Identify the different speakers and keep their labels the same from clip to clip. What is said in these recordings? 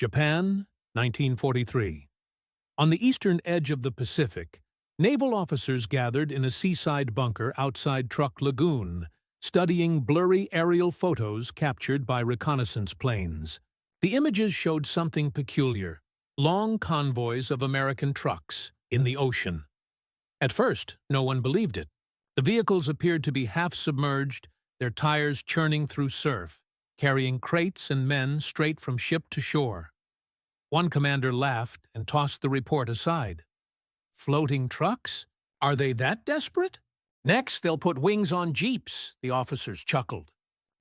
Speaker 1: Japan, 1943. On the eastern edge of the Pacific, naval officers gathered in a seaside bunker outside Truk Lagoon, studying blurry aerial photos captured by reconnaissance planes. The images showed something peculiar: long convoys of American trucks in the ocean. At first, no one believed it. The vehicles appeared to be half-submerged, their tires churning through surf, carrying crates and men straight from ship to shore. One commander laughed and tossed the report aside. Floating trucks? Are they that desperate? Next, they'll put wings on jeeps, the officers chuckled.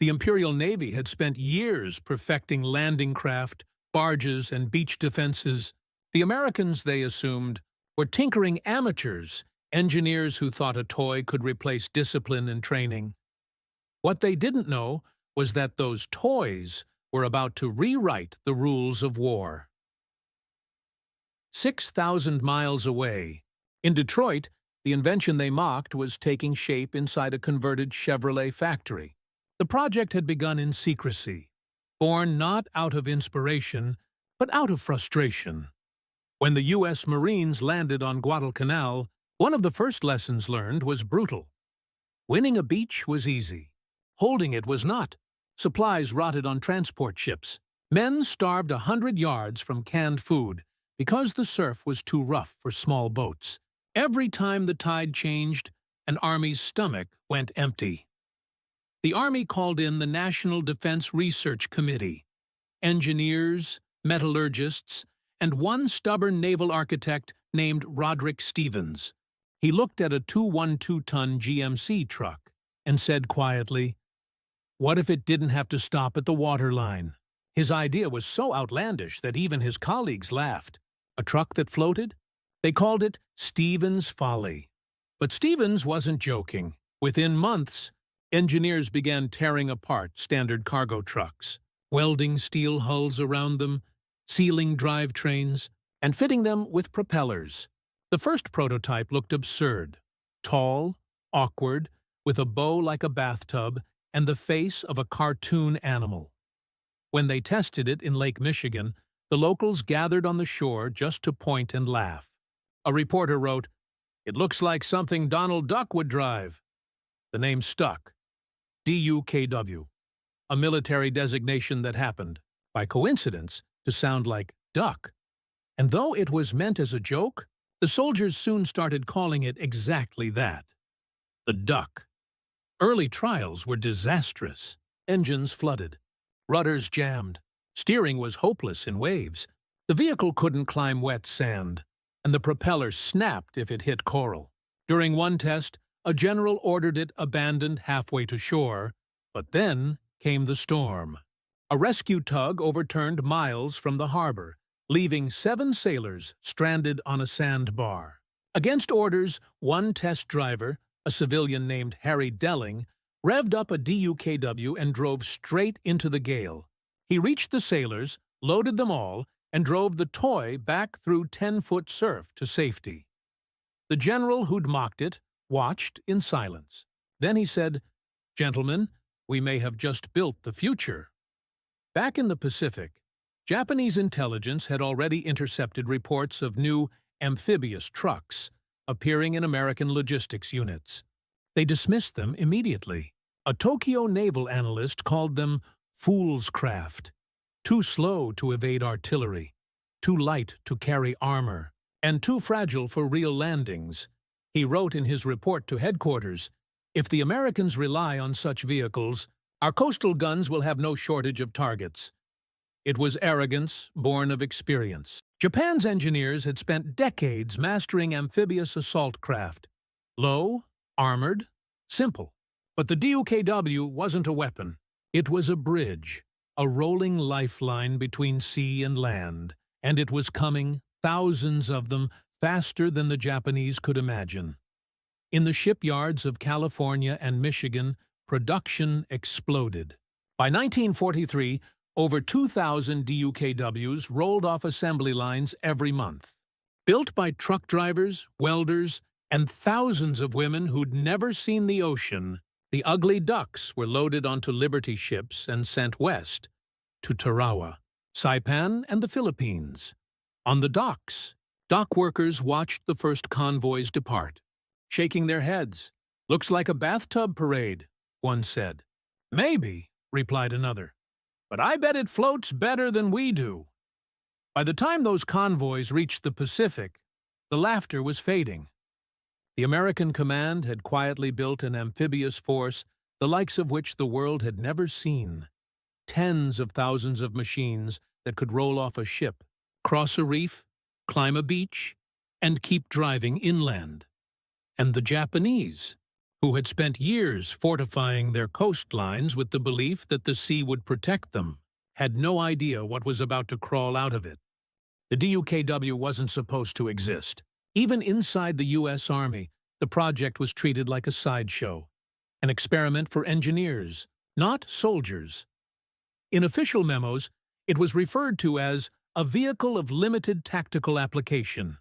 Speaker 1: The Imperial Navy had spent years perfecting landing craft, barges, and beach defenses. The Americans, they assumed, were tinkering amateurs, engineers who thought a toy could replace discipline and training. What they didn't know was that those toys were about to rewrite the rules of war. 6,000 miles away, in Detroit, the invention they mocked was taking shape inside a converted Chevrolet factory. The project had begun in secrecy, born not out of inspiration, but out of frustration. When the U.S. Marines landed on Guadalcanal, one of the first lessons learned was brutal. Winning a beach was easy. Holding it was not. Supplies rotted on transport ships. Men starved 100 yards from canned food because the surf was too rough for small boats. Every time the tide changed, an army's stomach went empty. The Army called in the National Defense Research Committee, engineers, metallurgists, and one stubborn naval architect named Roderick Stevens. He looked at a 212-ton GMC truck and said quietly, "What if it didn't have to stop at the waterline?" His idea was so outlandish that even his colleagues laughed. A truck that floated? They called it Stevens' Folly. But Stevens wasn't joking. Within months, engineers began tearing apart standard cargo trucks, welding steel hulls around them, sealing drivetrains, and fitting them with propellers. The first prototype looked absurd: tall, awkward, with a bow like a bathtub and the face of a cartoon animal. When they tested it in Lake Michigan, the locals gathered on the shore just to point and laugh. A reporter wrote, "It looks like something Donald Duck would drive." The name stuck. DUKW, a military designation that happened, by coincidence, to sound like duck. And though it was meant as a joke, the soldiers soon started calling it exactly that: the Duck. Early trials were disastrous. Engines flooded. Rudders jammed. Steering was hopeless in waves. The vehicle couldn't climb wet sand, and the propeller snapped if it hit coral. During one test, a general ordered it abandoned halfway to shore, but then came the storm. A rescue tug overturned miles from the harbor, leaving 7 sailors stranded on a sandbar. Against orders, one test driver, a civilian named Harry Delling, revved up a DUKW and drove straight into the gale. He reached the sailors, loaded them all, and drove the toy back through 10-foot surf to safety. The general who'd mocked it watched in silence. Then he said, "Gentlemen, we may have just built the future." Back in the Pacific, Japanese intelligence had already intercepted reports of new amphibious trucks appearing in American logistics units. They dismissed them immediately. A Tokyo naval analyst called them fool's craft, too slow to evade artillery, too light to carry armor, and too fragile for real landings. He wrote in his report to headquarters, "If the Americans rely on such vehicles, our coastal guns will have no shortage of targets." It was arrogance born of experience. Japan's engineers had spent decades mastering amphibious assault craft. Low, armored, simple. But the DUKW wasn't a weapon. It was a bridge, a rolling lifeline between sea and land, and it was coming, thousands of them, faster than the Japanese could imagine. In the shipyards of California and Michigan, production exploded. By 1943, over 2,000 DUKWs rolled off assembly lines every month. Built by truck drivers, welders, and thousands of women who'd never seen the ocean, the ugly ducks were loaded onto Liberty ships and sent west to Tarawa. Saipan and the Philippines. On the docks, dock workers watched the first convoys depart, shaking their heads. "Looks like a bathtub parade," one said. "Maybe," replied another, "but I bet it floats better than we do." By the time those convoys reached the Pacific, the laughter was fading. The American command had quietly built an amphibious force, the likes of which the world had never seen. Tens of thousands of machines that could roll off a ship, cross a reef, climb a beach, and keep driving inland. And the Japanese, who had spent years fortifying their coastlines with the belief that the sea would protect them, had no idea what was about to crawl out of it. The DUKW wasn't supposed to exist. Even inside the U.S. Army, the project was treated like a sideshow, an experiment for engineers, not soldiers. In official memos, it was referred to as a vehicle of limited tactical application.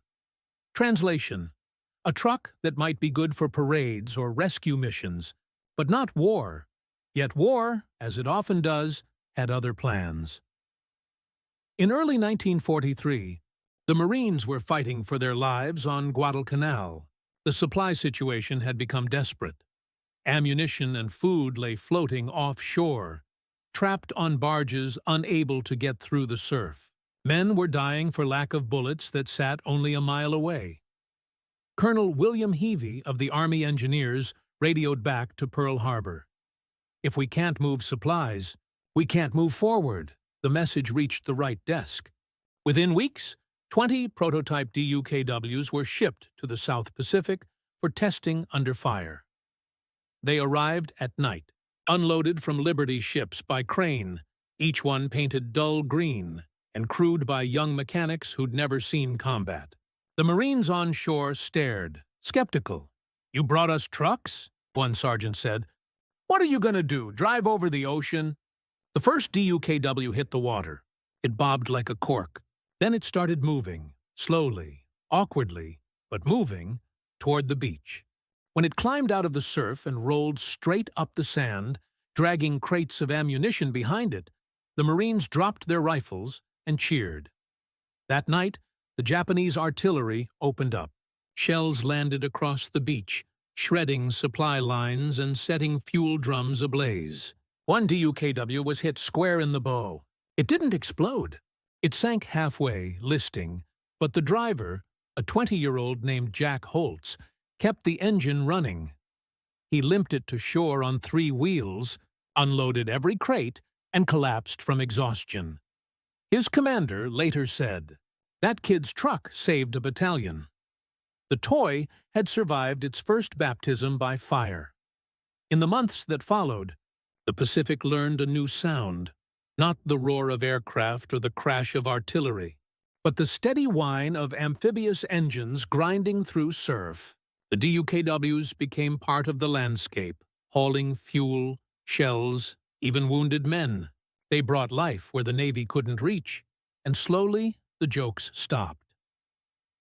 Speaker 1: Translation: a truck that might be good for parades or rescue missions, but not war. Yet war, as it often does, had other plans. In early 1943, the Marines were fighting for their lives on Guadalcanal. The supply situation had become desperate. Ammunition and food lay floating offshore, trapped on barges unable to get through the surf. Men were dying for lack of bullets that sat only a mile away. Colonel William Heavey of the Army Engineers radioed back to Pearl Harbor. "If we can't move supplies, we can't move forward." The message reached the right desk. Within weeks, 20 prototype DUKWs were shipped to the South Pacific for testing under fire. They arrived at night, unloaded from Liberty ships by crane, each one painted dull green and crewed by young mechanics who'd never seen combat. The Marines on shore stared, skeptical. "You brought us trucks?" one sergeant said. "What are you going to do, drive over the ocean?" The first DUKW hit the water. It bobbed like a cork. Then it started moving, slowly, awkwardly, but moving, toward the beach. When it climbed out of the surf and rolled straight up the sand, dragging crates of ammunition behind it, the Marines dropped their rifles and cheered. That night, the Japanese artillery opened up. Shells landed across the beach, shredding supply lines and setting fuel drums ablaze. One DUKW was hit square in the bow. It didn't explode. It sank halfway, listing, but the driver, a 20-year-old named Jack Holtz, kept the engine running. He limped it to shore on 3 wheels, unloaded every crate, and collapsed from exhaustion. His commander later said, "That kid's truck saved a battalion." The toy had survived its first baptism by fire. In the months that followed, the Pacific learned a new sound, not the roar of aircraft or the crash of artillery, but the steady whine of amphibious engines grinding through surf. The DUKWs became part of the landscape, hauling fuel, shells, even wounded men. They brought life where the Navy couldn't reach, and slowly the jokes stopped.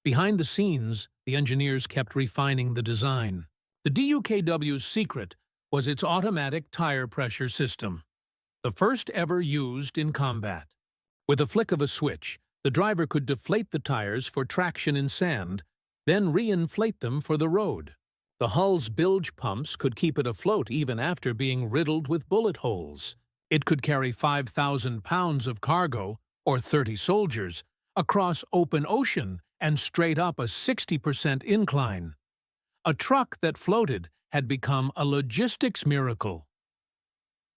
Speaker 1: Behind the scenes, the engineers kept refining the design. The DUKW's secret was its automatic tire pressure system, the first ever used in combat. With a flick of a switch, the driver could deflate the tires for traction in sand, then re-inflate them for the road. The hull's bilge pumps could keep it afloat even after being riddled with bullet holes. It could carry 5,000 pounds of cargo, or 30 soldiers, across open ocean and straight up a 60% incline. A truck that floated had become a logistics miracle.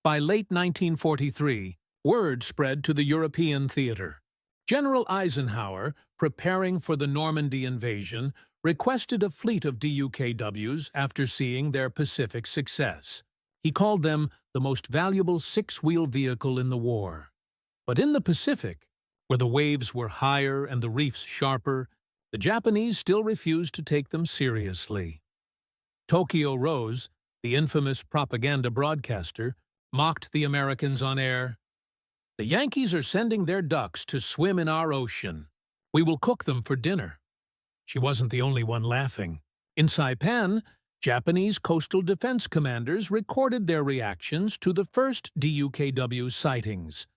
Speaker 1: By late 1943, word spread to the European theater. General Eisenhower, preparing for the Normandy invasion, requested a fleet of DUKWs after seeing their Pacific success. He called them the most valuable 6-wheel vehicle in the war. But in the Pacific, where the waves were higher and the reefs sharper, the Japanese still refused to take them seriously. Tokyo Rose, the infamous propaganda broadcaster, mocked the Americans on air. "The Yankees are sending their ducks to swim in our ocean. We will cook them for dinner." She wasn't the only one laughing. In Saipan, Japanese coastal defense commanders recorded their reactions to the first DUKW sightings.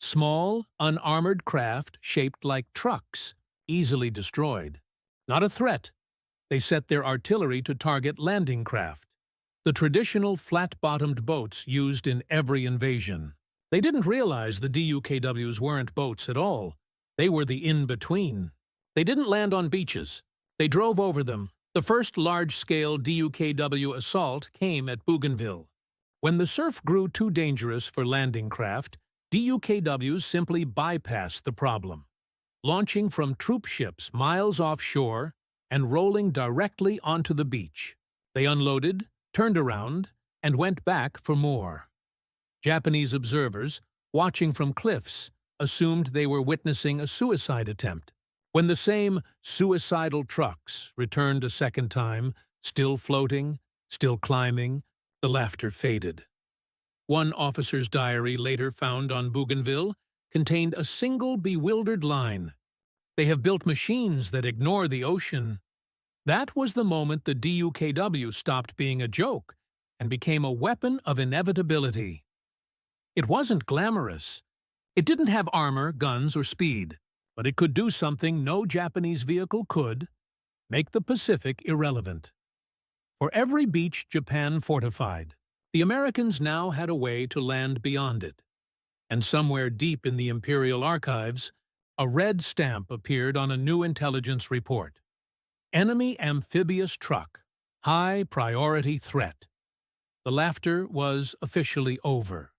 Speaker 1: Small, unarmored craft shaped like trucks, easily destroyed. Not a threat. They set their artillery to target landing craft, the traditional flat-bottomed boats used in every invasion. They didn't realize the DUKWs weren't boats at all. They were the in-between. They didn't land on beaches. They drove over them. The first large-scale DUKW assault came at Bougainville. When the surf grew too dangerous for landing craft, DUKWs simply bypassed the problem, launching from troop ships miles offshore and rolling directly onto the beach. They unloaded, turned around, and went back for more. Japanese observers, watching from cliffs, assumed they were witnessing a suicide attempt. When the same suicidal trucks returned a second time, still floating, still climbing, the laughter faded. One officer's diary later found on Bougainville contained a single bewildered line. "They have built machines that ignore the ocean." That was the moment the DUKW stopped being a joke and became a weapon of inevitability. It wasn't glamorous. It didn't have armor, guns, or speed, but it could do something no Japanese vehicle could: make the Pacific irrelevant. For every beach Japan fortified, the Americans now had a way to land beyond it. And somewhere deep in the Imperial archives, a red stamp appeared on a new intelligence report. Enemy amphibious truck, high priority threat. The laughter was officially over.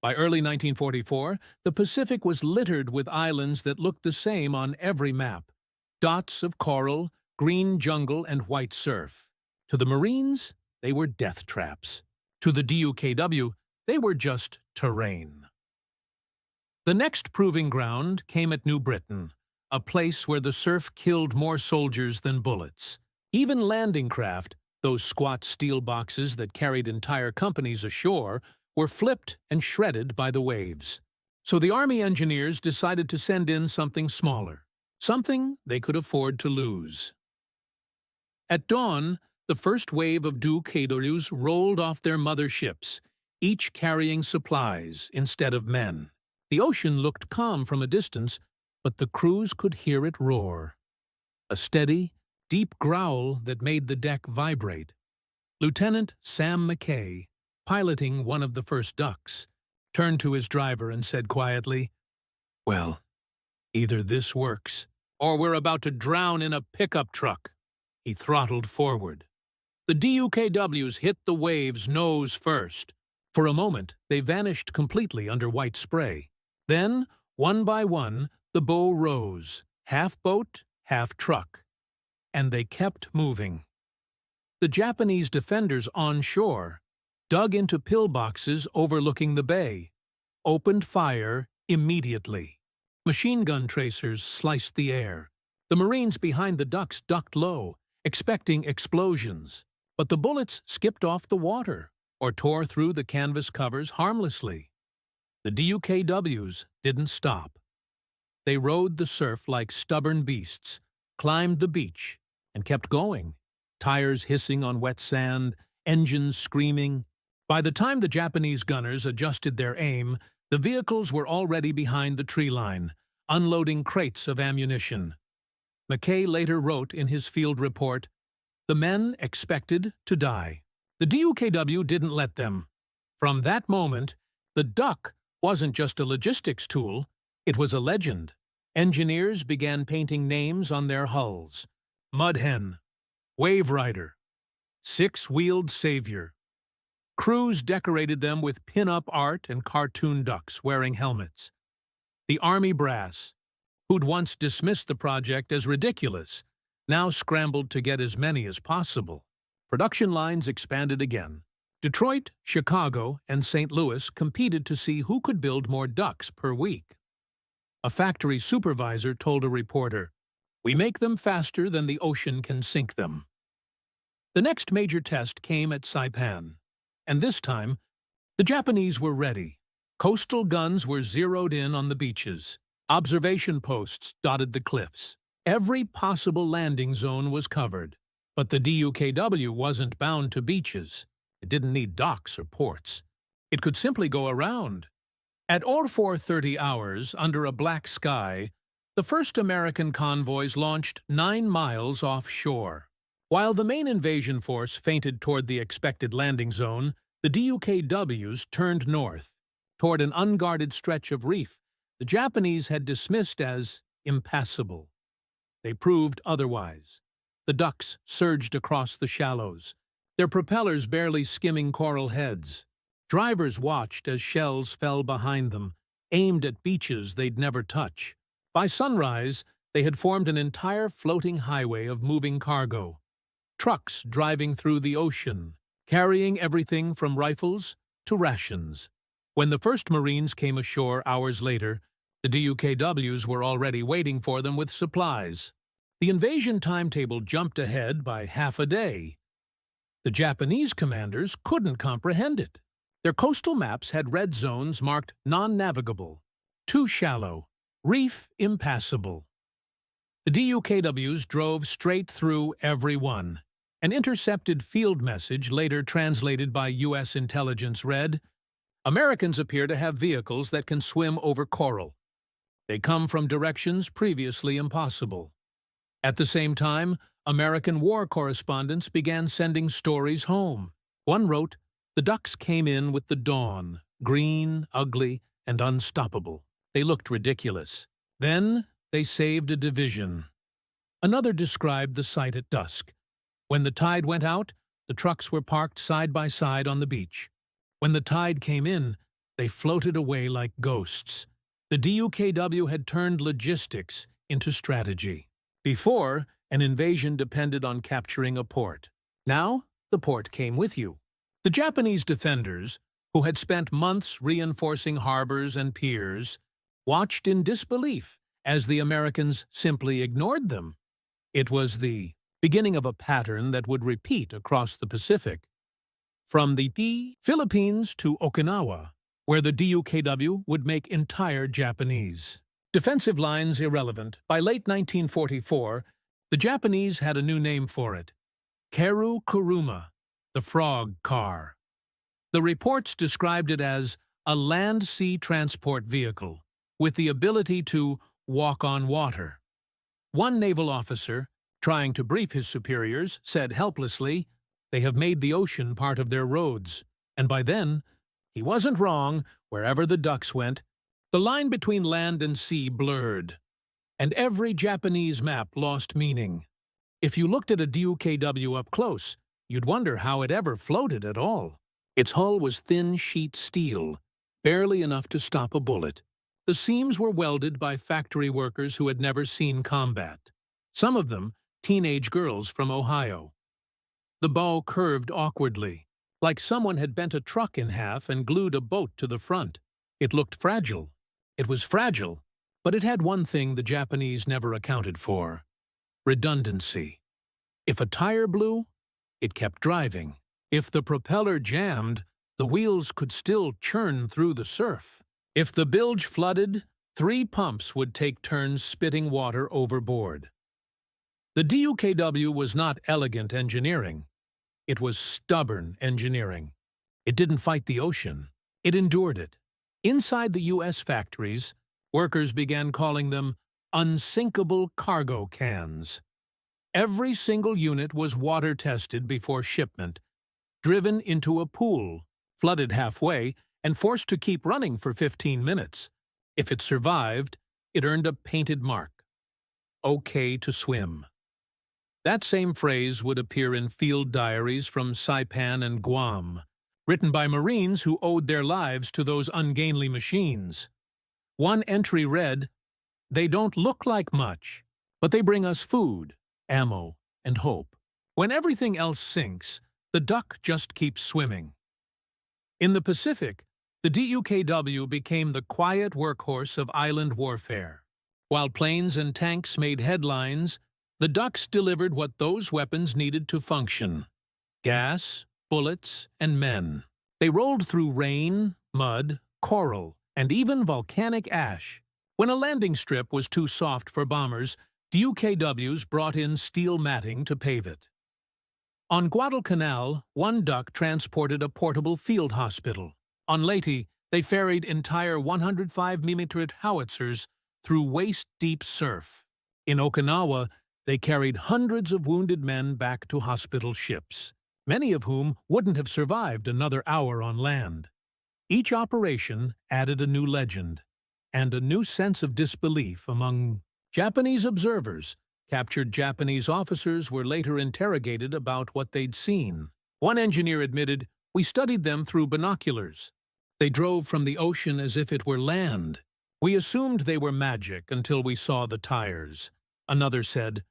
Speaker 1: By early 1944, the Pacific was littered with islands that looked the same on every map: dots of coral, green jungle, and white surf. To the Marines, they were death traps. To the DUKW, they were just terrain. The next proving ground came at New Britain, a place where the surf killed more soldiers than bullets. Even landing craft, those squat steel boxes that carried entire companies ashore, were flipped and shredded by the waves. So the Army engineers decided to send in something smaller, something they could afford to lose. At dawn, the first wave of DUKWs rolled off their mother ships, each carrying supplies instead of men. The ocean looked calm from a distance, but the crews could hear it roar. A steady, deep growl that made the deck vibrate. Lieutenant Sam Mackay, piloting one of the first ducks, turned to his driver and said quietly, "Well, either this works, or we're about to drown in a pickup truck." He throttled forward. The DUKWs hit the waves nose first. For a moment, they vanished completely under white spray. Then, one by one, the bow rose, half boat, half truck. And they kept moving. The Japanese defenders onshore dug into pillboxes overlooking the bay, opened fire immediately. Machine gun tracers sliced the air. The Marines behind the ducks ducked low, expecting explosions. But the bullets skipped off the water or tore through the canvas covers harmlessly. The DUKWs didn't stop. They rode the surf like stubborn beasts, climbed the beach, and kept going, tires hissing on wet sand, engines screaming. By the time the Japanese gunners adjusted their aim, the vehicles were already behind the tree line, unloading crates of ammunition. Mackay later wrote in his field report, "The men expected to die. The DUKW didn't let them." From that moment, the duck wasn't just a logistics tool, it was a legend. Engineers began painting names on their hulls: Mudhen, Wave Rider, Six-Wheeled Savior. Crews decorated them with pin-up art and cartoon ducks wearing helmets. The Army brass, who'd once dismissed the project as ridiculous, now scrambled to get as many as possible. Production lines expanded again. Detroit, Chicago, and St. Louis competed to see who could build more ducks per week. A factory supervisor told a reporter, "We make them faster than the ocean can sink them." The next major test came at Saipan, and this time, the Japanese were ready. Coastal guns were zeroed in on the beaches. Observation posts dotted the cliffs. Every possible landing zone was covered. But the DUKW wasn't bound to beaches. It didn't need docks or ports. It could simply go around. At or 4:30 hours, under a black sky, the first American convoys launched 9 miles offshore. While the main invasion force feinted toward the expected landing zone, the DUKWs turned north, toward an unguarded stretch of reef the Japanese had dismissed as impassable. They proved otherwise. The ducks surged across the shallows, their propellers barely skimming coral heads. Drivers watched as shells fell behind them, aimed at beaches they'd never touch. By sunrise, they had formed an entire floating highway of moving cargo. Trucks driving through the ocean, carrying everything from rifles to rations. When the first Marines came ashore hours later, the DUKWs were already waiting for them with supplies. The invasion timetable jumped ahead by half a day. The Japanese commanders couldn't comprehend it. Their coastal maps had red zones marked non-navigable, too shallow, reef impassable. The DUKWs drove straight through every one. An intercepted field message, later translated by U.S. intelligence, read, "Americans appear to have vehicles that can swim over coral. They come from directions previously impossible." At the same time, American war correspondents began sending stories home. One wrote, "The ducks came in with the dawn, green, ugly, and unstoppable. They looked ridiculous. Then they saved a division." Another described the sight at dusk. When the tide went out, the trucks were parked side by side on the beach. When the tide came in, they floated away like ghosts. The DUKW had turned logistics into strategy. Before, an invasion depended on capturing a port. Now, the port came with you. The Japanese defenders, who had spent months reinforcing harbors and piers, watched in disbelief as the Americans simply ignored them. It was the beginning of a pattern that would repeat across the Pacific. From the Philippines to Okinawa, where the DUKW would make entire Japanese. Defensive lines irrelevant, by late 1944, the Japanese had a new name for it: Karu Kuruma, the frog car. The reports described it as a land-sea transport vehicle with the ability to walk on water. One naval officer, trying to brief his superiors, said helplessly, "They have made the ocean part of their roads." And by then, he wasn't wrong. Wherever the ducks went, the line between land and sea blurred, and every Japanese map lost meaning. If you looked at a DUKW up close, you'd wonder how it ever floated at all. Its hull was thin sheet steel, barely enough to stop a bullet. The seams were welded by factory workers who had never seen combat. Some of them, teenage girls from Ohio. The bow curved awkwardly, like someone had bent a truck in half and glued a boat to the front. It looked fragile. It was fragile, but it had one thing the Japanese never accounted for: redundancy. If a tire blew, it kept driving. If the propeller jammed, the wheels could still churn through the surf. If the bilge flooded, 3 pumps would take turns spitting water overboard. The DUKW was not elegant engineering. It was stubborn engineering. It didn't fight the ocean. It endured it. Inside the U.S. factories, workers began calling them unsinkable cargo cans. Every single unit was water-tested before shipment, driven into a pool, flooded halfway, and forced to keep running for 15 minutes. If it survived, it earned a painted mark: "Okay to swim." That same phrase would appear in field diaries from Saipan and Guam, written by Marines who owed their lives to those ungainly machines. One entry read, "They don't look like much, but they bring us food, ammo, and hope. When everything else sinks, the duck just keeps swimming." In the Pacific, the DUKW became the quiet workhorse of island warfare. While planes and tanks made headlines, the ducks delivered what those weapons needed to function: gas, bullets, and men. They rolled through rain, mud, coral, and even volcanic ash. When a landing strip was too soft for bombers, DUKWs brought in steel matting to pave it. On Guadalcanal, one duck transported a portable field hospital. On Leyte, They ferried entire 105mm howitzers through waist-deep surf. In Okinawa, they carried hundreds of wounded men back to hospital ships, many of whom wouldn't have survived another hour on land. Each operation added a new legend and a new sense of disbelief among Japanese observers. Captured Japanese officers were later interrogated about what they'd seen. One engineer admitted, "We studied them through binoculars. They drove from the ocean as if it were land. We assumed they were magic until we saw the tires." Another said,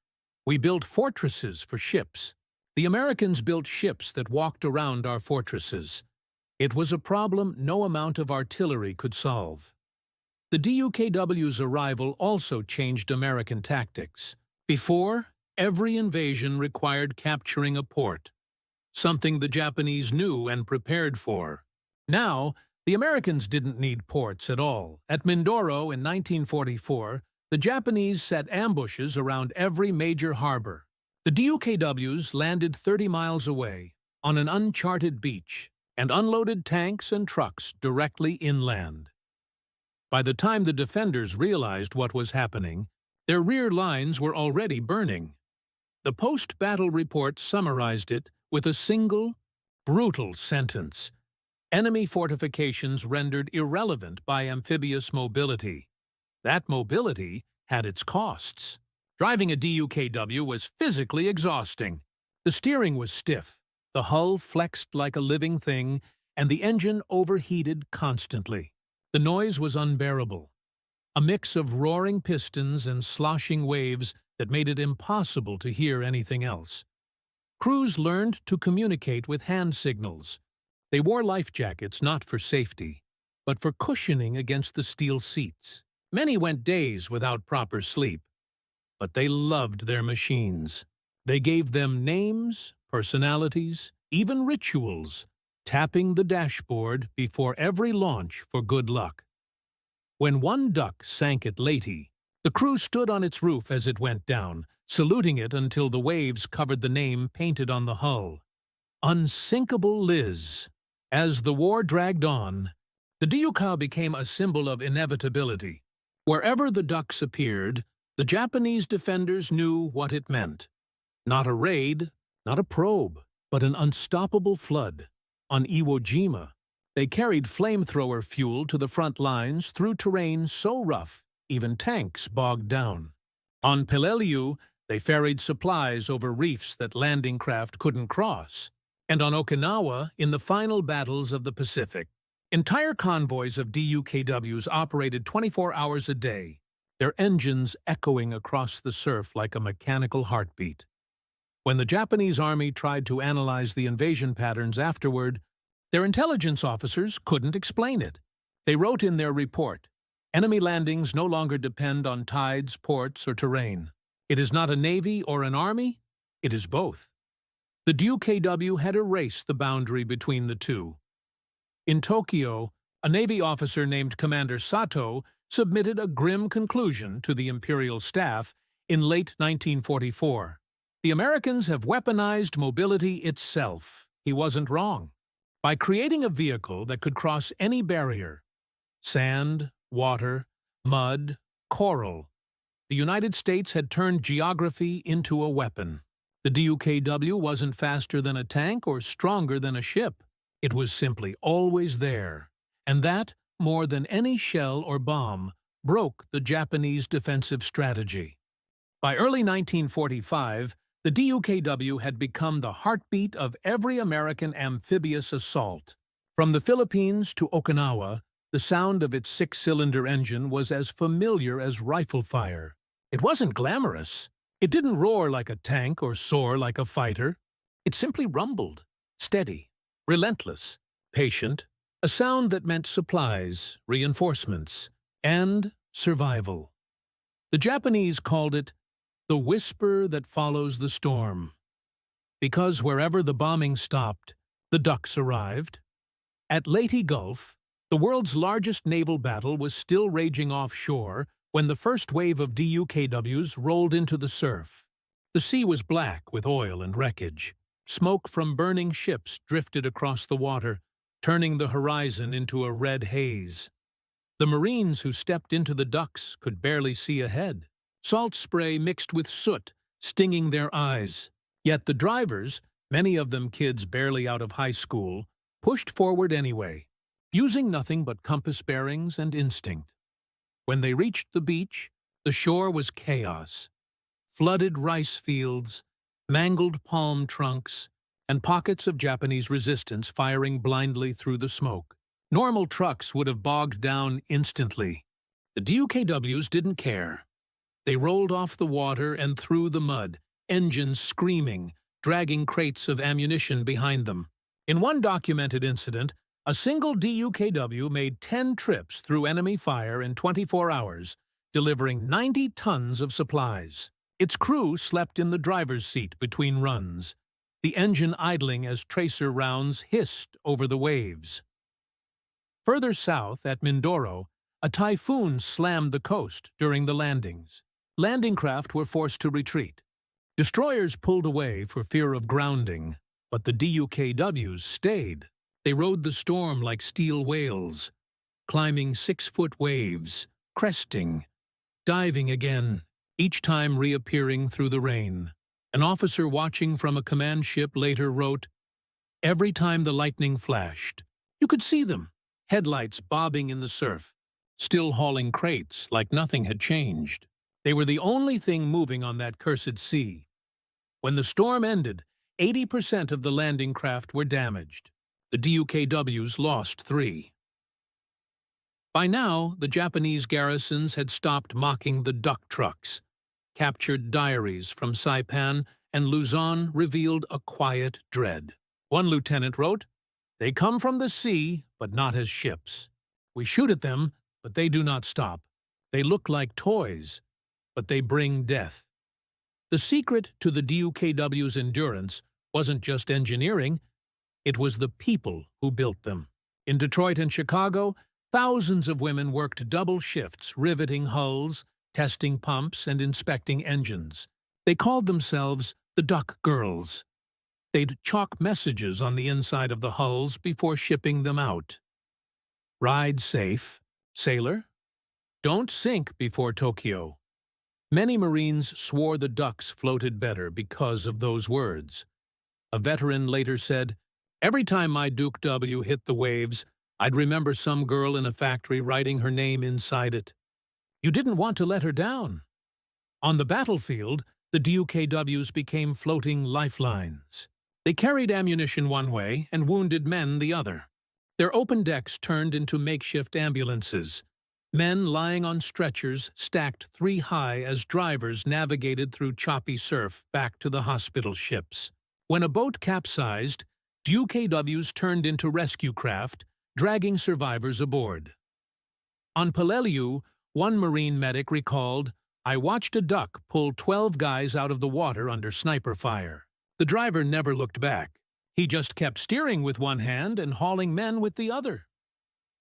Speaker 1: "We built fortresses for ships. The Americans built ships that walked around our fortresses. It was a problem no amount of artillery could solve." The DUKW's arrival also changed American tactics. Before, every invasion required capturing a port, something the Japanese knew and prepared for. Now, the Americans didn't need ports at all. At Mindoro in 1944, the Japanese set ambushes around every major harbor. The DUKWs landed 30 miles away, on an uncharted beach, and unloaded tanks and trucks directly inland. By the time the defenders realized what was happening, their rear lines were already burning. The post-battle report summarized it with a single, brutal sentence: enemy fortifications rendered irrelevant by amphibious mobility. That mobility had its costs. Driving a DUKW was physically exhausting. The steering was stiff, the hull flexed like a living thing, and the engine overheated constantly. The noise was unbearable, a mix of roaring pistons and sloshing waves that made it impossible to hear anything else. Crews learned to communicate with hand signals. They wore life jackets not for safety, but for cushioning against the steel seats. Many went days without proper sleep, but they loved their machines. They gave them names, personalities, even rituals, tapping the dashboard before every launch for good luck. When one duck sank at Leyte, the crew stood on its roof as it went down, saluting it until the waves covered the name painted on the hull: Unsinkable Liz. As the war dragged on, the DUKW became a symbol of inevitability. Wherever the ducks appeared, the Japanese defenders knew what it meant. Not a raid, not a probe, but an unstoppable flood. On Iwo Jima, they carried flamethrower fuel to the front lines through terrain so rough even tanks bogged down. On Peleliu, they ferried supplies over reefs that landing craft couldn't cross. And on Okinawa, in the final battles of the Pacific, entire convoys of DUKWs operated 24 hours a day, their engines echoing across the surf like a mechanical heartbeat. When the Japanese army tried to analyze the invasion patterns afterward, their intelligence officers couldn't explain it. They wrote in their report, "Enemy landings no longer depend on tides, ports, or terrain. It is not a navy or an army, it is both." The DUKW had erased the boundary between the two. In Tokyo, a Navy officer named Commander Sato submitted a grim conclusion to the Imperial staff in late 1944. "The Americans have weaponized mobility itself." He wasn't wrong. By creating a vehicle that could cross any barrier, sand, water, mud, coral, the United States had turned geography into a weapon. The DUKW wasn't faster than a tank or stronger than a ship. It was simply always there. And that, more than any shell or bomb, broke the Japanese defensive strategy. By early 1945, the DUKW had become the heartbeat of every American amphibious assault. From the Philippines to Okinawa, the sound of its six-cylinder engine was as familiar as rifle fire. It wasn't glamorous. It didn't roar like a tank or soar like a fighter. It simply rumbled, steady, relentless, patient, a sound that meant supplies, reinforcements, and survival. The Japanese called it the whisper that follows the storm, because wherever the bombing stopped, the ducks arrived. At Leyte Gulf, the world's largest naval battle was still raging offshore when the first wave of DUKWs rolled into the surf. The sea was black with oil and wreckage. Smoke from burning ships drifted across the water, turning the horizon into a red haze. The Marines who stepped into the ducks could barely see ahead. Salt spray mixed with soot, stinging their eyes. Yet the drivers, many of them kids barely out of high school, pushed forward anyway, using nothing but compass bearings and instinct. When they reached the beach, the shore was chaos. Flooded rice fields, mangled palm trunks, and pockets of Japanese resistance firing blindly through the smoke. Normal trucks would have bogged down instantly. The DUKWs didn't care. They rolled off the water and through the mud, engines screaming, dragging crates of ammunition behind them. In one documented incident, a single DUKW made 10 trips through enemy fire in 24 hours, delivering 90 tons of supplies. Its crew slept in the driver's seat between runs, the engine idling as tracer rounds hissed over the waves. Further south, at Mindoro, a typhoon slammed the coast during the landings. Landing craft were forced to retreat. Destroyers pulled away for fear of grounding, but the DUKWs stayed. They rode the storm like steel whales, climbing 6-foot waves, cresting, diving again, each time reappearing through the rain. An officer watching from a command ship later wrote, "Every time the lightning flashed, you could see them, headlights bobbing in the surf, still hauling crates like nothing had changed. They were the only thing moving on that cursed sea." When the storm ended, 80% of the landing craft were damaged. The DUKWs lost 3. By now, the Japanese garrisons had stopped mocking the duck trucks. Captured diaries from Saipan and Luzon revealed a quiet dread. One lieutenant wrote, "They come from the sea, but not as ships. We shoot at them, but they do not stop. They look like toys, but they bring death." The secret to the DUKW's endurance wasn't just engineering, it was the people who built them. In Detroit and Chicago, thousands of women worked double shifts, riveting hulls, testing pumps, and inspecting engines. They called themselves the Duck Girls. They'd chalk messages on the inside of the hulls before shipping them out. "Ride safe, sailor. Don't sink before Tokyo." Many Marines swore the ducks floated better because of those words. A veteran later said, "Every time my Duke W hit the waves, I'd remember some girl in a factory writing her name inside it. You didn't want to let her down." On the battlefield, the DUKWs became floating lifelines. They carried ammunition one way and wounded men the other. Their open decks turned into makeshift ambulances, men lying on stretchers stacked 3 high as drivers navigated through choppy surf back to the hospital ships. When a boat capsized, DUKWs turned into rescue craft, dragging survivors aboard. On Peleliu, one Marine medic recalled, "I watched a duck pull 12 guys out of the water under sniper fire. The driver never looked back. He just kept steering with one hand and hauling men with the other."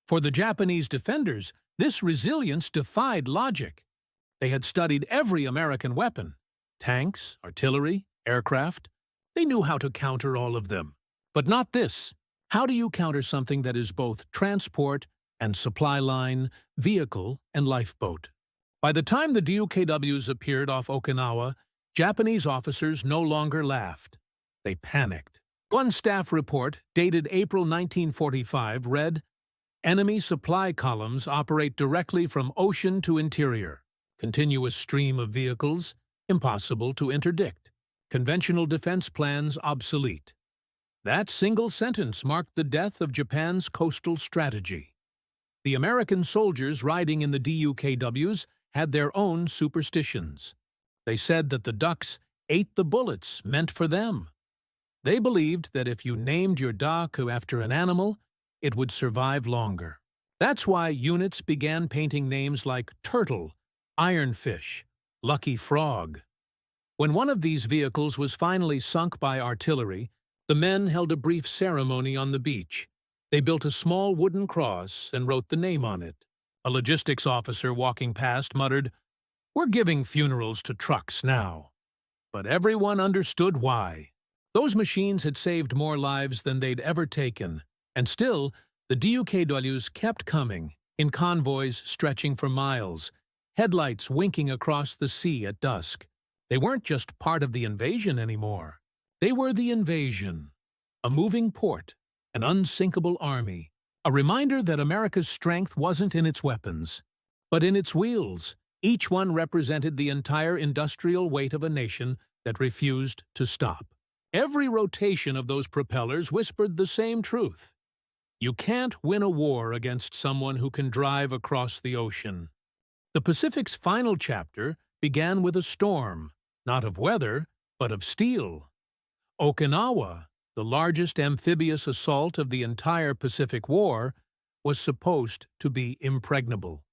Speaker 1: For the Japanese defenders, this resilience defied logic. They had studied every American weapon, tanks, artillery, aircraft. They knew how to counter all of them. But not this. How do you counter something that is both transport and supply line, vehicle and lifeboat? By the time the DUKWs appeared off Okinawa, Japanese officers no longer laughed. They panicked. One staff report, dated April 1945, read, "Enemy supply columns operate directly from ocean to interior. Continuous stream of vehicles, impossible to interdict. Conventional defense plans obsolete." That single sentence marked the death of Japan's coastal strategy. The American soldiers riding in the DUKWs had their own superstitions. They said that the ducks ate the bullets meant for them. They believed that if you named your DUKW after an animal, it would survive longer. That's why units began painting names like Turtle, Ironfish, Lucky Frog. When one of these vehicles was finally sunk by artillery, the men held a brief ceremony on the beach. They built a small wooden cross and wrote the name on it. A logistics officer walking past muttered, "We're giving funerals to trucks now." But everyone understood why. Those machines had saved more lives than they'd ever taken, And still, the DUKWs kept coming, in convoys stretching for miles, headlights winking across the sea at dusk. They weren't just part of the invasion anymore. They were the invasion. A moving port, an unsinkable army, a reminder that America's strength wasn't in its weapons, but in its wheels. Each one represented the entire industrial weight of a nation that refused to stop. Every rotation of those propellers whispered the same truth. You can't win a war against someone who can drive across the ocean. The Pacific's final chapter began with a storm, not of weather, but of steel. Okinawa, the largest amphibious assault of the entire Pacific War, was supposed to be impregnable.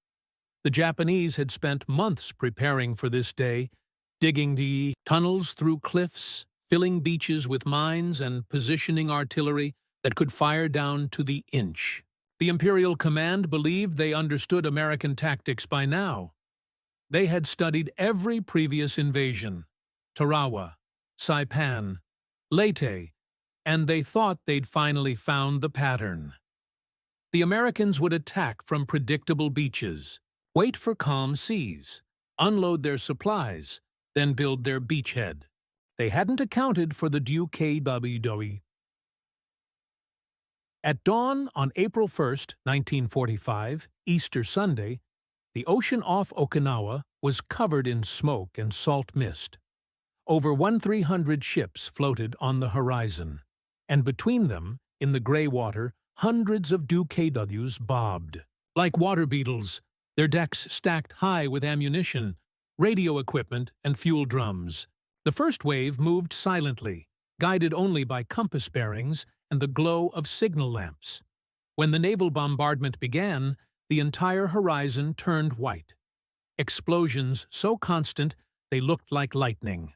Speaker 1: The Japanese had spent months preparing for this day, digging the tunnels through cliffs, filling beaches with mines, and positioning artillery that could fire down to the inch. The Imperial Command believed they understood American tactics by now. They had studied every previous invasion, Tarawa, Saipan, Leyte, and they thought they'd finally found the pattern. The Americans would attack from predictable beaches, wait for calm seas, unload their supplies, then build their beachhead. They hadn't accounted for the DUKWs. At dawn on April 1, 1945, Easter Sunday, the ocean off Okinawa was covered in smoke and salt mist. Over 1,300 ships floated on the horizon, and between them, in the gray water, hundreds of DUKWs bobbed. Like water beetles, their decks stacked high with ammunition, radio equipment, and fuel drums. The first wave moved silently, guided only by compass bearings and the glow of signal lamps. When the naval bombardment began, the entire horizon turned white. Explosions so constant they looked like lightning.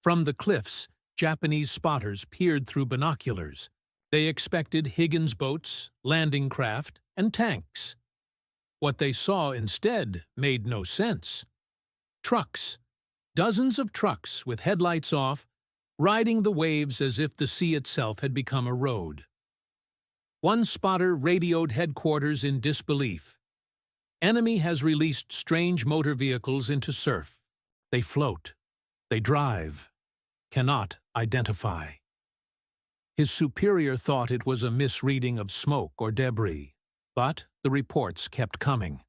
Speaker 1: From the cliffs, Japanese spotters peered through binoculars. They expected Higgins boats, landing craft, and tanks. What they saw instead made no sense. Trucks. Dozens of trucks with headlights off, riding the waves as if the sea itself had become a road. One spotter radioed headquarters in disbelief. Enemy has released strange motor vehicles into surf. They float. They drive. Cannot identify. His superior thought it was a misreading of smoke or debris, but the reports kept coming.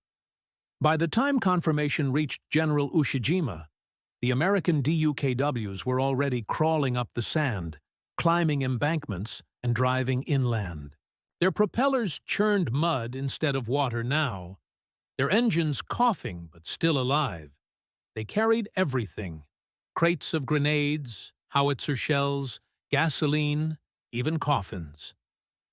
Speaker 1: By the time confirmation reached General Ushijima, the American DUKWs were already crawling up the sand, climbing embankments, and driving inland. Their propellers churned mud instead of water now, their engines coughing but still alive. They carried everything: crates of grenades, howitzer shells, gasoline, even coffins.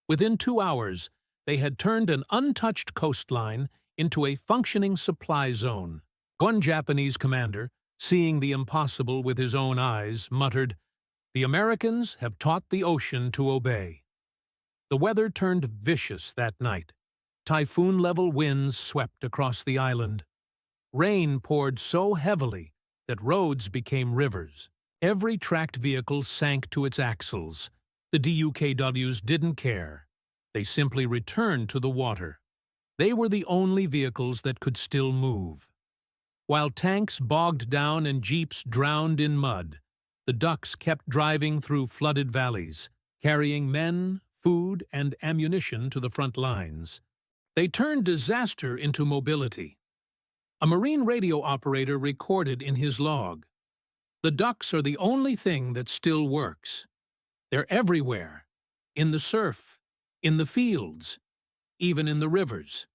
Speaker 1: Within 2 hours, they had turned an untouched coastline into a functioning supply zone. One Japanese commander, seeing the impossible with his own eyes, muttered, "The Americans have taught the ocean to obey." The weather turned vicious that night. Typhoon-level winds swept across the island. Rain poured so heavily that roads became rivers. Every tracked vehicle sank to its axles. The DUKWs didn't care. They simply returned to the water. They were the only vehicles that could still move. While tanks bogged down and jeeps drowned in mud, the ducks kept driving through flooded valleys, carrying men, food, and ammunition to the front lines. They turned disaster into mobility. A Marine radio operator recorded in his log, "The ducks are the only thing that still works. They're everywhere, in the surf, in the fields, even in the rivers.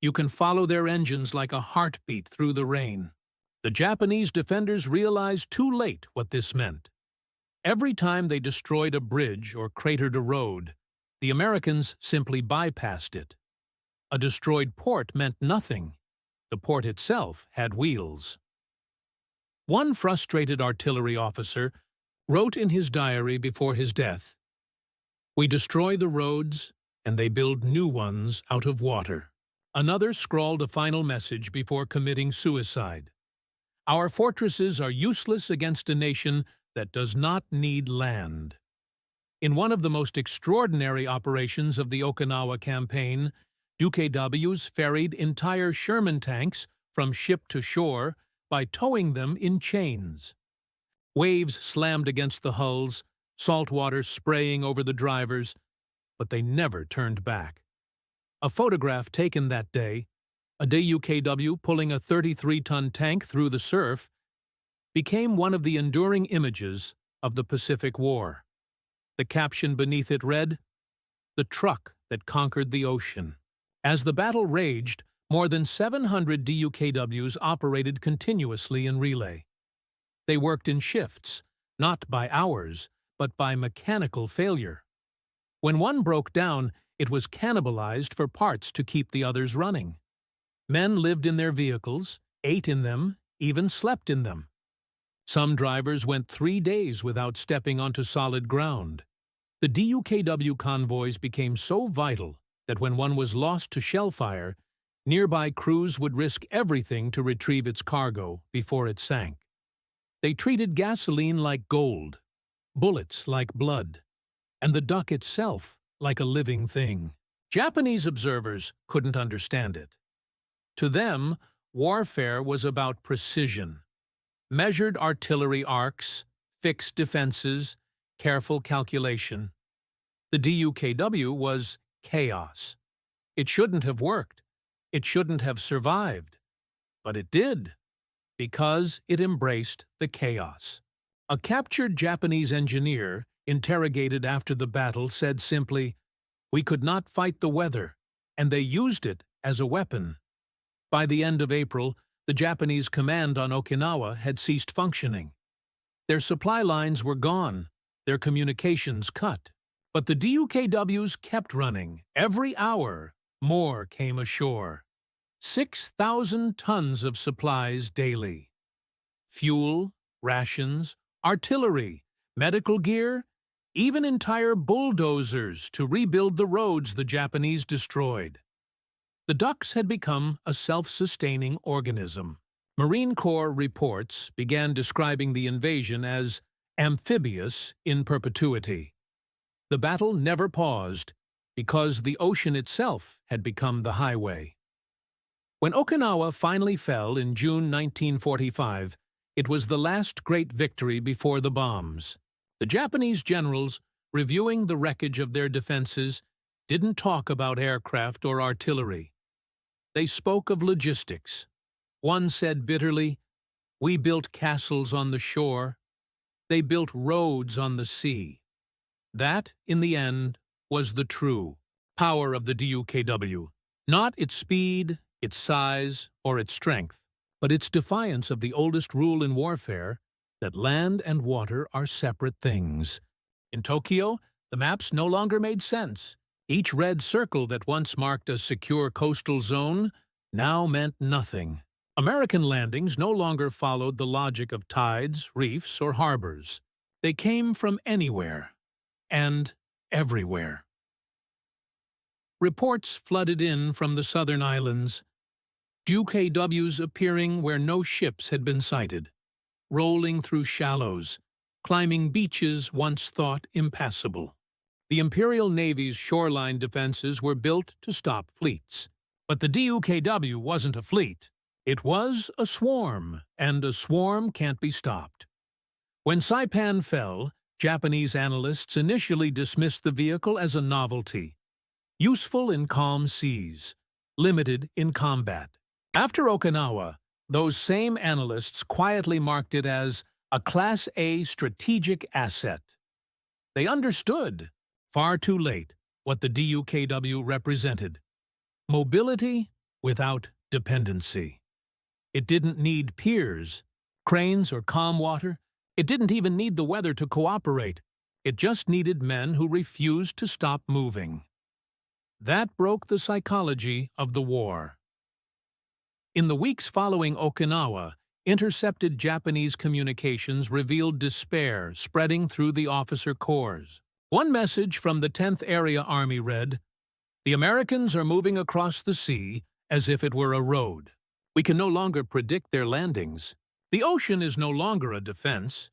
Speaker 1: You can follow their engines like a heartbeat through the rain." The Japanese defenders realized too late what this meant. Every time they destroyed a bridge or cratered a road, the Americans simply bypassed it. A destroyed port meant nothing. The port itself had wheels. One frustrated artillery officer wrote in his diary before his death, "We destroy the roads, and they build new ones out of water." Another scrawled a final message before committing suicide. "Our fortresses are useless against a nation that does not need land." In one of the most extraordinary operations of the Okinawa campaign, DUKWs ferried entire Sherman tanks from ship to shore by towing them in chains. Waves slammed against the hulls, salt water spraying over the drivers, but they never turned back. A photograph taken that day, a DUKW pulling a 33-ton tank through the surf, became one of the enduring images of the Pacific War. The caption beneath it read, "The truck that conquered the ocean." As the battle raged, more than 700 DUKWs operated continuously in relay. They worked in shifts, not by hours, but by mechanical failure. When one broke down, it was cannibalized for parts to keep the others running. Men lived in their vehicles, ate in them, even slept in them. Some drivers went 3 days without stepping onto solid ground. The DUKW convoys became so vital that when one was lost to shell fire, nearby crews would risk everything to retrieve its cargo before it sank. They treated gasoline like gold, bullets like blood, and the duck itself like a living thing. Japanese observers couldn't understand it. To them, warfare was about precision. Measured artillery arcs, fixed defenses, careful calculation. The DUKW was chaos. It shouldn't have worked. It shouldn't have survived. But it did, because it embraced the chaos. A captured Japanese engineer, interrogated after the battle, said simply, "We could not fight the weather, and they used it as a weapon." By the end of April, the Japanese command on Okinawa had ceased functioning. Their supply lines were gone, their communications cut. But the DUKWs kept running. Every hour, more came ashore. 6,000 tons of supplies daily. Fuel, rations, artillery, medical gear, even entire bulldozers to rebuild the roads the Japanese destroyed. The ducks had become a self-sustaining organism. Marine Corps reports began describing the invasion as amphibious in perpetuity. The battle never paused because the ocean itself had become the highway. When Okinawa finally fell in June 1945, it was the last great victory before the bombs. The Japanese generals, reviewing the wreckage of their defenses, didn't talk about aircraft or artillery. They spoke of logistics. One said bitterly, "We built castles on the shore. They built roads on the sea." That, in the end, was the true power of the DUKW. Not its speed, its size, or its strength, but its defiance of the oldest rule in warfare, that land and water are separate things. In Tokyo, the maps no longer made sense. Each red circle that once marked a secure coastal zone now meant nothing. American landings no longer followed the logic of tides, reefs, or harbors. They came from anywhere and everywhere. Reports flooded in from the southern islands, DUKWs appearing where no ships had been sighted, rolling through shallows, climbing beaches once thought impassable. The Imperial Navy's shoreline defenses were built to stop fleets. But the DUKW wasn't a fleet. It was a swarm, and a swarm can't be stopped. When Saipan fell, Japanese analysts initially dismissed the vehicle as a novelty, useful in calm seas, limited in combat. After Okinawa, those same analysts quietly marked it as a Class A strategic asset. They understood, far too late, what the DUKW represented. Mobility without dependency. It didn't need piers, cranes, or calm water. It didn't even need the weather to cooperate. It just needed men who refused to stop moving. That broke the psychology of the war. In the weeks following Okinawa, intercepted Japanese communications revealed despair spreading through the officer corps. One message from the 10th Area Army read, "The Americans are moving across the sea as if it were a road. We can no longer predict their landings. The ocean is no longer a defense.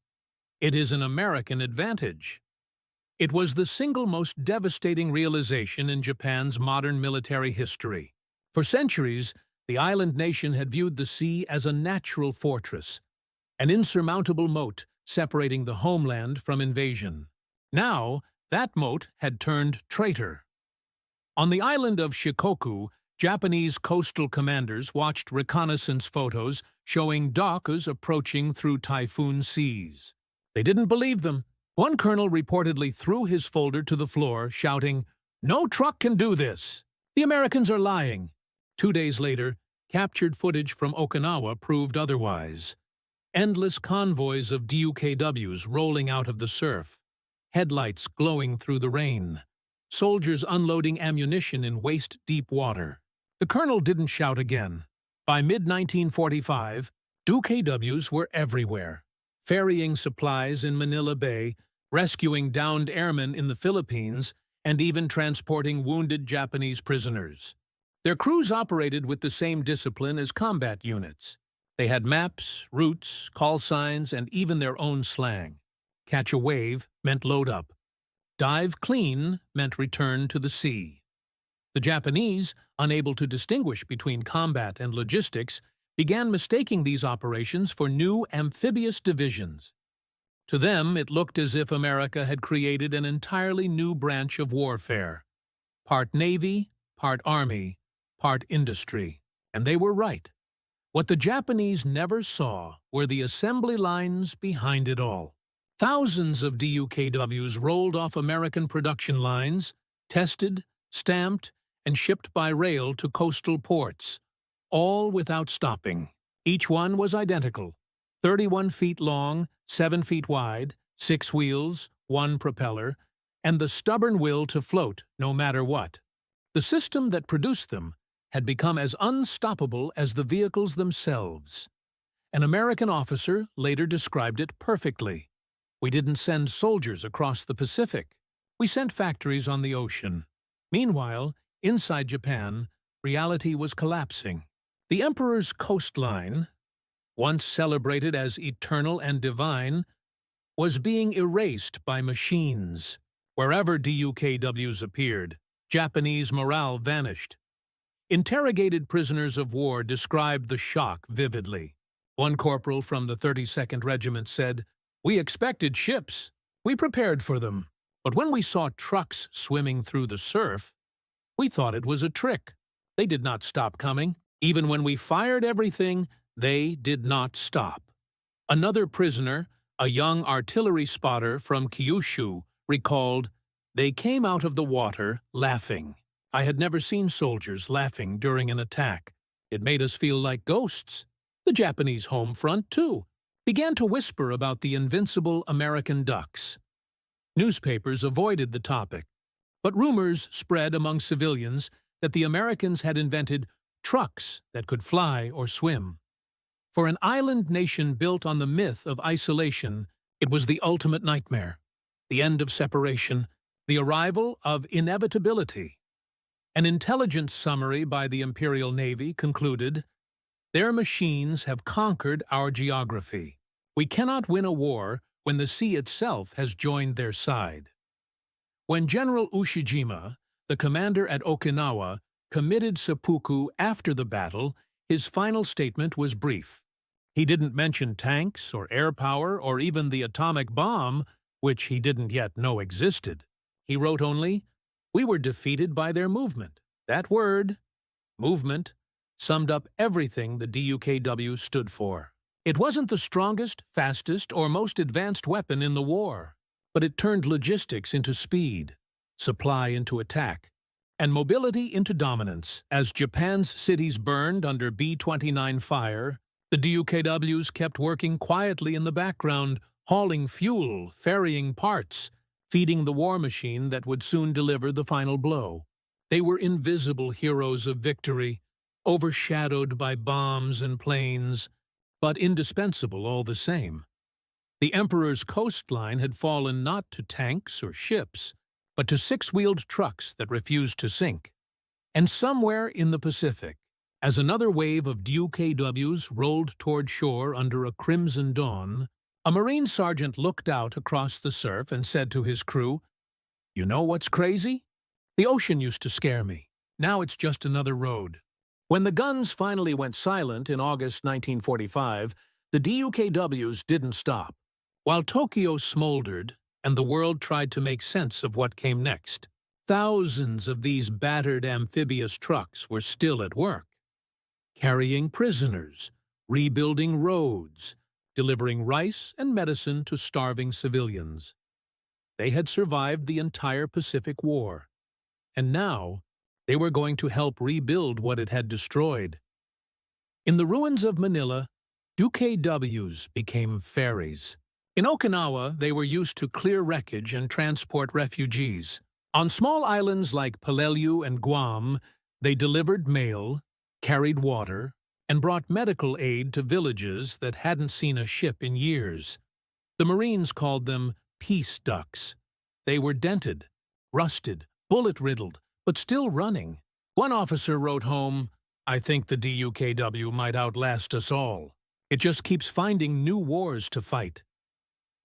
Speaker 1: It is an American advantage." It was the single most devastating realization in Japan's modern military history. For centuries, the island nation had viewed the sea as a natural fortress, an insurmountable moat separating the homeland from invasion. Now, that moat had turned traitor. On the island of Shikoku, Japanese coastal commanders watched reconnaissance photos showing DUKWs approaching through typhoon seas. They didn't believe them. One colonel reportedly threw his folder to the floor, shouting, "No truck can do this! The Americans are lying!" 2 days later, captured footage from Okinawa proved otherwise. Endless convoys of DUKWs rolling out of the surf, headlights glowing through the rain, soldiers unloading ammunition in waist-deep water. The colonel didn't shout again. By mid-1945, DUKWs were everywhere, ferrying supplies in Manila Bay, rescuing downed airmen in the Philippines, and even transporting wounded Japanese prisoners. Their crews operated with the same discipline as combat units. They had maps, routes, call signs, and even their own slang. Catch a wave meant load up. Dive clean meant return to the sea. The Japanese, unable to distinguish between combat and logistics, began mistaking these operations for new amphibious divisions. To them, it looked as if America had created an entirely new branch of warfare. Part Navy, part Army, part industry. And they were right. What the Japanese never saw were the assembly lines behind it all. Thousands of DUKWs rolled off American production lines, tested, stamped, and shipped by rail to coastal ports, all without stopping. Each one was identical, 31 feet long, 7 feet wide, 6 wheels, 1 propeller, and the stubborn will to float no matter what. The system that produced them had become as unstoppable as the vehicles themselves. An American officer later described it perfectly. "We didn't send soldiers across the Pacific. We sent factories on the ocean." Meanwhile, inside Japan, reality was collapsing. The emperor's coastline, once celebrated as eternal and divine, was being erased by machines. Wherever DUKWs appeared, Japanese morale vanished. Interrogated prisoners of war described the shock vividly. One corporal from the 32nd Regiment said, "We expected ships. We prepared for them. But when we saw trucks swimming through the surf, we thought it was a trick. They did not stop coming. Even when we fired everything, they did not stop." Another prisoner, a young artillery spotter from Kyushu, recalled, "They came out of the water laughing. I had never seen soldiers laughing during an attack. It made us feel like ghosts." The Japanese home front, too, began to whisper about the invincible American ducks. Newspapers avoided the topic, but rumors spread among civilians that the Americans had invented trucks that could fly or swim. For an island nation built on the myth of isolation, it was the ultimate nightmare. The end of separation, the arrival of inevitability. An intelligence summary by the Imperial Navy concluded, "Their machines have conquered our geography. We cannot win a war when the sea itself has joined their side." When General Ushijima, the commander at Okinawa, committed seppuku after the battle, his final statement was brief. He didn't mention tanks or air power or even the atomic bomb, which he didn't yet know existed. He wrote only, "We were defeated by their movement." That word, movement, summed up everything the DUKW stood for. It wasn't the strongest, fastest, or most advanced weapon in the war, but it turned logistics into speed, supply into attack, and mobility into dominance. As Japan's cities burned under B-29 fire, the DUKWs kept working quietly in the background, hauling fuel, ferrying parts, feeding the war machine that would soon deliver the final blow. They were invisible heroes of victory, overshadowed by bombs and planes, but indispensable all the same. The Emperor's coastline had fallen not to tanks or ships, but to six-wheeled trucks that refused to sink. And somewhere in the Pacific, as another wave of DUKWs rolled toward shore under a crimson dawn, a Marine sergeant looked out across the surf and said to his crew, You know what's crazy? The ocean used to scare me. Now it's just another road. When the guns finally went silent in August 1945, the DUKWs didn't stop. While Tokyo smoldered and the world tried to make sense of what came next, thousands of these battered amphibious trucks were still at work, carrying prisoners, rebuilding roads, delivering rice and medicine to starving civilians. They had survived the entire Pacific War, and now they were going to help rebuild what it had destroyed. In the ruins of Manila, DUKWs became ferries. In Okinawa, they were used to clear wreckage and transport refugees. On small islands like Peleliu and Guam, they delivered mail, carried water, and brought medical aid to villages that hadn't seen a ship in years. The Marines called them peace ducks. They were dented, rusted, bullet-riddled, but still running. One officer wrote home, "I think the DUKW might outlast us all. It just keeps finding new wars to fight."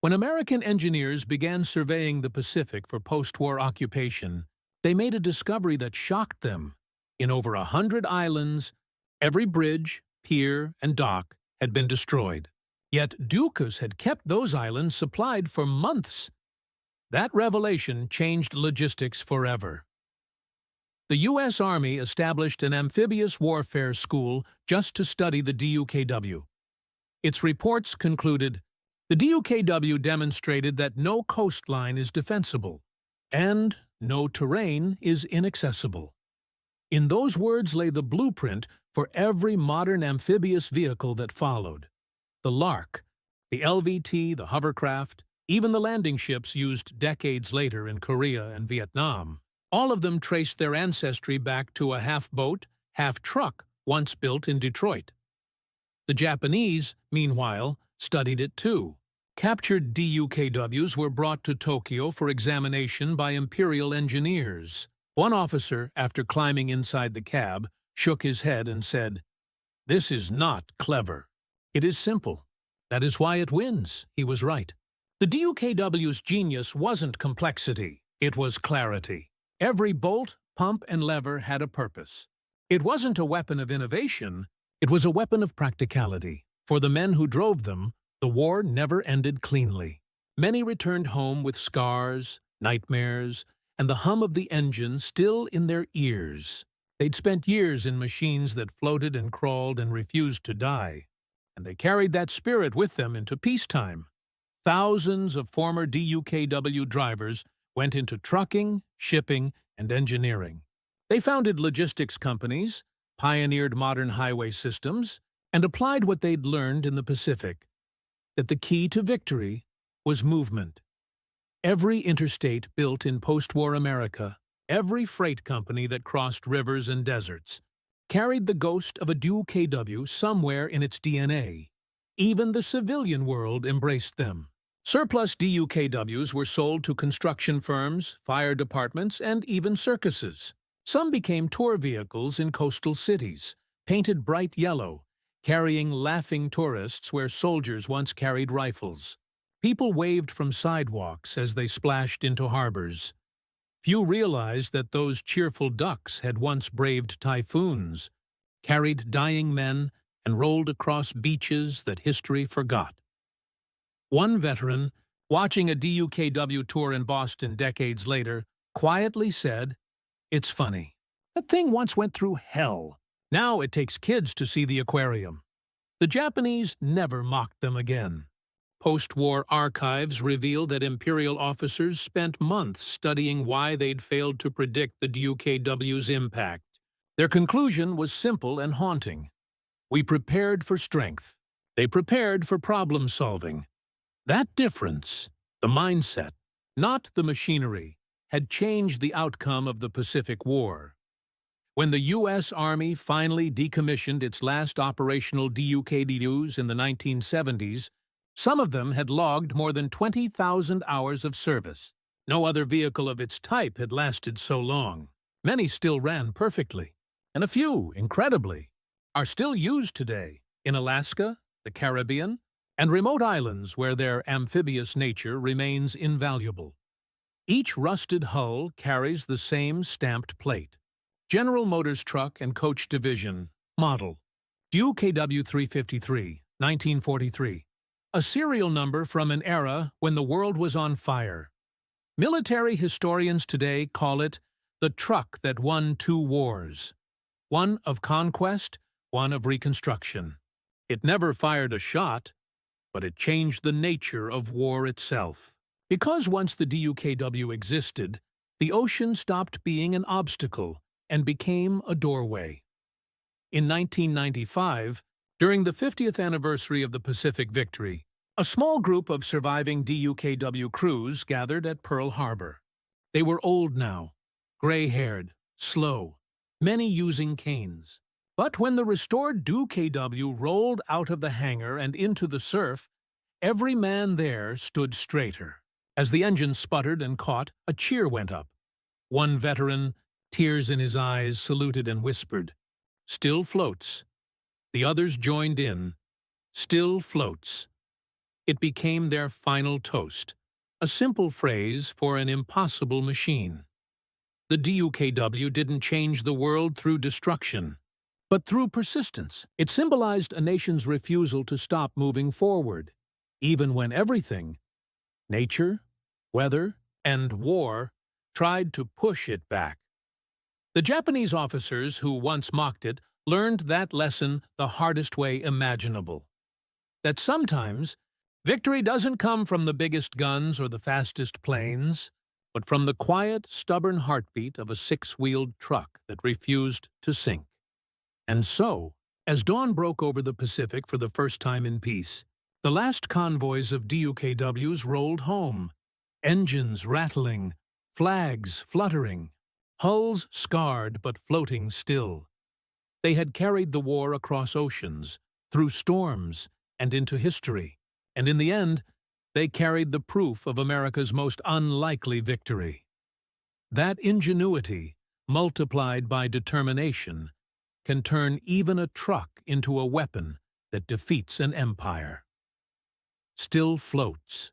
Speaker 1: When American engineers began surveying the Pacific for post-war occupation, they made a discovery that shocked them. In over 100 islands, every bridge, pier, and dock had been destroyed. Yet DUKWs had kept those islands supplied for months. That revelation changed logistics forever. The U.S. Army established an amphibious warfare school just to study the DUKW. Its reports concluded, the DUKW demonstrated that no coastline is defensible, and no terrain is inaccessible. In those words lay the blueprint for every modern amphibious vehicle that followed. The Lark, the LVT, the hovercraft, even the landing ships used decades later in Korea and Vietnam. All of them traced their ancestry back to a half-boat, half-truck once built in Detroit. The Japanese, meanwhile, studied it too. Captured DUKWs were brought to Tokyo for examination by Imperial engineers. One officer, after climbing inside the cab, shook his head and said, "This is not clever. It is simple. That is why it wins." He was right. The DUKW's genius wasn't complexity, it was clarity. Every bolt, pump, and lever had a purpose. It wasn't a weapon of innovation, it was a weapon of practicality. For the men who drove them, the war never ended cleanly. Many returned home with scars, nightmares, and the hum of the engine still in their ears. They'd spent years in machines that floated and crawled and refused to die, and they carried that spirit with them into peacetime. Thousands of former DUKW drivers went into trucking, shipping, and engineering. They founded logistics companies, pioneered modern highway systems, and applied what they'd learned in the Pacific, that the key to victory was movement. Every interstate built in post-war America, every freight company that crossed rivers and deserts, carried the ghost of a DUKW somewhere in its DNA. Even the civilian world embraced them. Surplus DUKWs were sold to construction firms, fire departments, and even circuses. Some became tour vehicles in coastal cities, painted bright yellow, carrying laughing tourists where soldiers once carried rifles. People waved from sidewalks as they splashed into harbors. Few realized that those cheerful ducks had once braved typhoons, carried dying men, and rolled across beaches that history forgot. One veteran, watching a DUKW tour in Boston decades later, quietly said, "It's funny. That thing once went through hell. Now it takes kids to see the aquarium." The Japanese never mocked them again. Post-war archives reveal that Imperial officers spent months studying why they'd failed to predict the DUKW's impact. Their conclusion was simple and haunting. We prepared for strength. They prepared for problem-solving. That difference, the mindset, not the machinery, had changed the outcome of the Pacific War. When the U.S. Army finally decommissioned its last operational DUKWs in the 1970s, some of them had logged more than 20,000 hours of service. No other vehicle of its type had lasted so long. Many still ran perfectly, and a few, incredibly, are still used today in Alaska, the Caribbean, and remote islands where their amphibious nature remains invaluable. Each rusted hull carries the same stamped plate. General Motors Truck and Coach Division, Model DUKW 353, 1943. A serial number from an era when the world was on fire. Military historians today call it the truck that won two wars. One of conquest, one of reconstruction. It never fired a shot, but it changed the nature of war itself. Because once the DUKW existed, the ocean stopped being an obstacle and became a doorway. In 1995, during the 50th anniversary of the Pacific Victory, a small group of surviving DUKW crews gathered at Pearl Harbor. They were old now, gray-haired, slow, many using canes. But when the restored DUKW rolled out of the hangar and into the surf, every man there stood straighter. As the engine sputtered and caught, a cheer went up. One veteran, tears in his eyes, saluted and whispered, "Still floats." The others joined in, "Still floats." It became their final toast, a simple phrase for an impossible machine. The DUKW didn't change the world through destruction, but through persistence. It symbolized a nation's refusal to stop moving forward, even when everything, nature, weather, and war, tried to push it back. The Japanese officers who once mocked it learned that lesson the hardest way imaginable. That sometimes, victory doesn't come from the biggest guns or the fastest planes, but from the quiet, stubborn heartbeat of a six-wheeled truck that refused to sink. And so, as dawn broke over the Pacific for the first time in peace, the last convoys of DUKWs rolled home, engines rattling, flags fluttering, hulls scarred but floating still. They had carried the war across oceans, through storms, and into history, and in the end, they carried the proof of America's most unlikely victory. That ingenuity, multiplied by determination, can turn even a truck into a weapon that defeats an empire. Still floats.